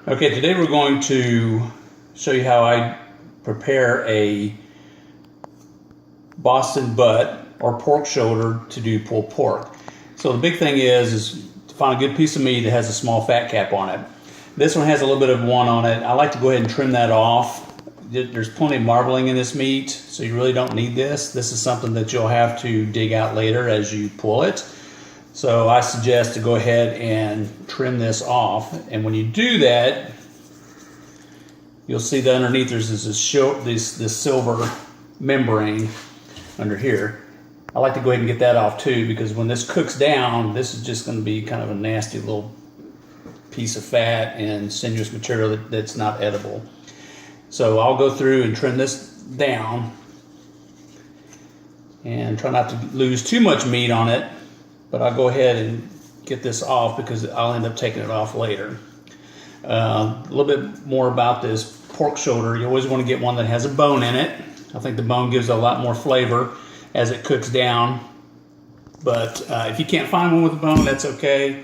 Okay, today we're going to show you how I prepare a Boston butt or pork shoulder to do pulled pork. So the big thing is to find a good piece of meat that has a small fat cap on it. This one has a little bit of one on it. I like to go ahead and trim that off. There's plenty of marbling in this meat, so you really don't need this. This is something that you'll have to dig out later as you pull it. So I suggest to go ahead and trim this off. And when you do that, you'll see that underneath there's this silver membrane under here. I like to go ahead and get that off too, because when this cooks down, this is just going to be kind of a nasty little piece of fat and sinuous material that's not edible. So I'll go through and trim this down and try not to lose too much meat on it. But I'll go ahead and get this off because I'll end up taking it off later. A little bit more about this pork shoulder. You always want to get one that has a bone in it. I think the bone gives a lot more flavor as it cooks down. But if you can't find one with a bone, that's okay.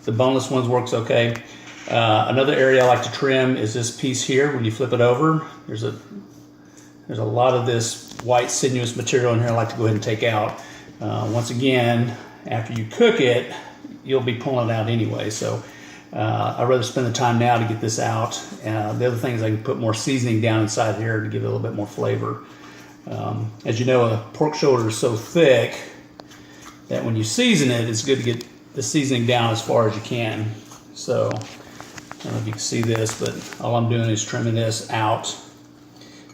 The boneless ones works okay. Another area I like to trim is this piece here. When you flip it over, there's a lot of this white sinuous material in here I like to go ahead and take out. Once again, after you cook it, you'll be pulling it out anyway. So I'd rather spend the time now to get this out. The other thing is I can put more seasoning down inside here to give it a little bit more flavor. As you know, a pork shoulder is so thick that when you season it, it's good to get the seasoning down as far as you can. So I don't know if you can see this, but all I'm doing is trimming this out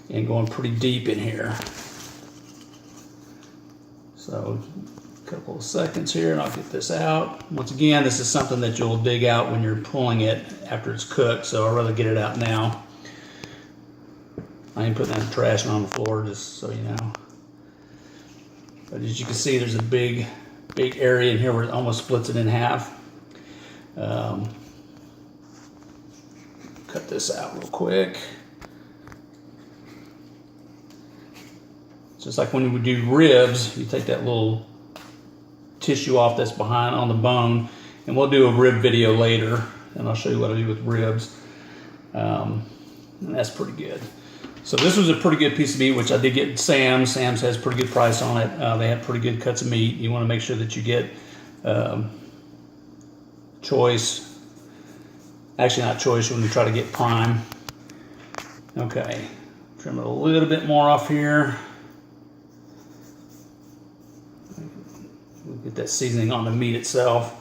and going pretty deep in here. So a couple of seconds here and I'll get this out. Once again, this is something that you'll dig out when you're pulling it after it's cooked, so I'd rather get it out now. I ain't putting that in the trash and on the floor, just so you know. But as you can see, there's a big area in here where it almost splits it in half. Cut this out real quick. Just like when we do ribs, you take that little tissue off that's behind on the bone, and we'll do a rib video later, and I'll show you what I do with ribs. And that's pretty good. So this was a pretty good piece of meat, which I did get at Sam's. Sam's has a pretty good price on it. They have pretty good cuts of meat. You want to make sure that you get choice. Actually, not choice. You want to try to get prime. Okay, trim it a little bit more off here. We'll get that seasoning on the meat itself.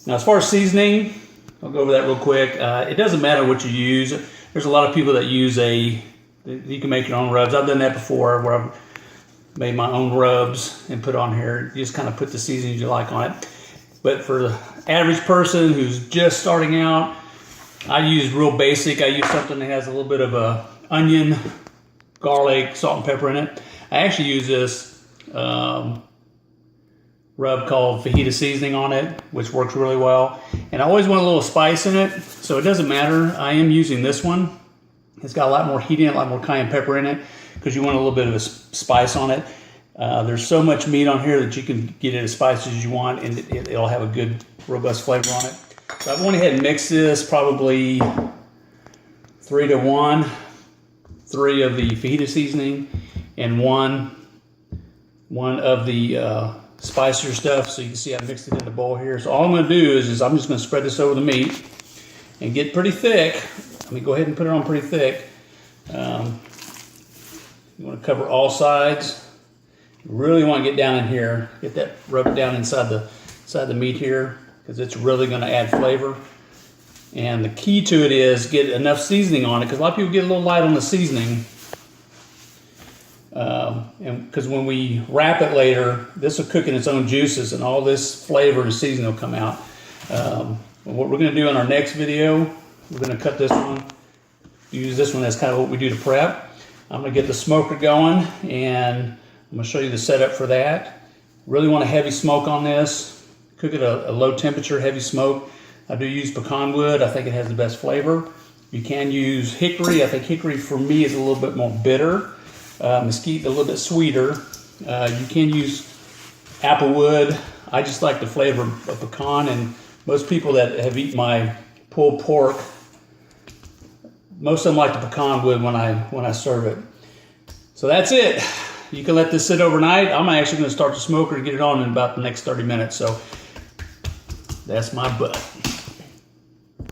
Now, as far as seasoning, I'll go over that real quick. It doesn't matter what you use. There's a lot of people that use you can make your own rubs. I've done that before where I've made my own rubs and put on here. You just kind of put the seasonings you like on it. But for the average person who's just starting out, I use real basic. I use something that has a little bit of onion, garlic, salt and pepper in it. I actually use this rub called fajita seasoning on it, which works really well. And I always want a little spice in it, so it doesn't matter. I am using this one. It's got a lot more heat in it, a lot more cayenne pepper in it, because you want a little bit of a spice on it. There's so much meat on here that you can get it as spicy as you want, and it'll have a good, robust flavor on it. So I've went ahead and mixed this probably 3 to 1. 3 of the fajita seasoning and one of the spicier stuff. So you can see I mixed it in the bowl here. So all I'm going to do is I'm just going to spread this over the meat and get pretty thick. Let me go ahead and put it on pretty thick. You want to cover all sides. You really want to get down in here, get that, rub it down inside the meat here, because it's really going to add flavor. And the key to it is get enough seasoning on it, because a lot of people get a little light on the seasoning. And because when we wrap it later, this will cook in its own juices and all this flavor and seasoning will come out. What we're going to do in our next video, we're going to cut this one, use this one. That's kind of what we do to prep. I'm going to get the smoker going and I'm going to show you the setup for that. Really want a heavy smoke on this. Cook it at a low temperature, heavy smoke. I do use pecan wood. I think it has the best flavor. You can use hickory. I think hickory for me is a little bit more bitter. Mesquite a little bit sweeter. You can use apple wood. I just like the flavor of pecan, and most people that have eaten my pulled pork. Most of them like the pecan wood when I serve it. So that's it. You can let this sit overnight. I'm actually going to start the smoker and get it on in about the next 30 minutes. So that's my butt.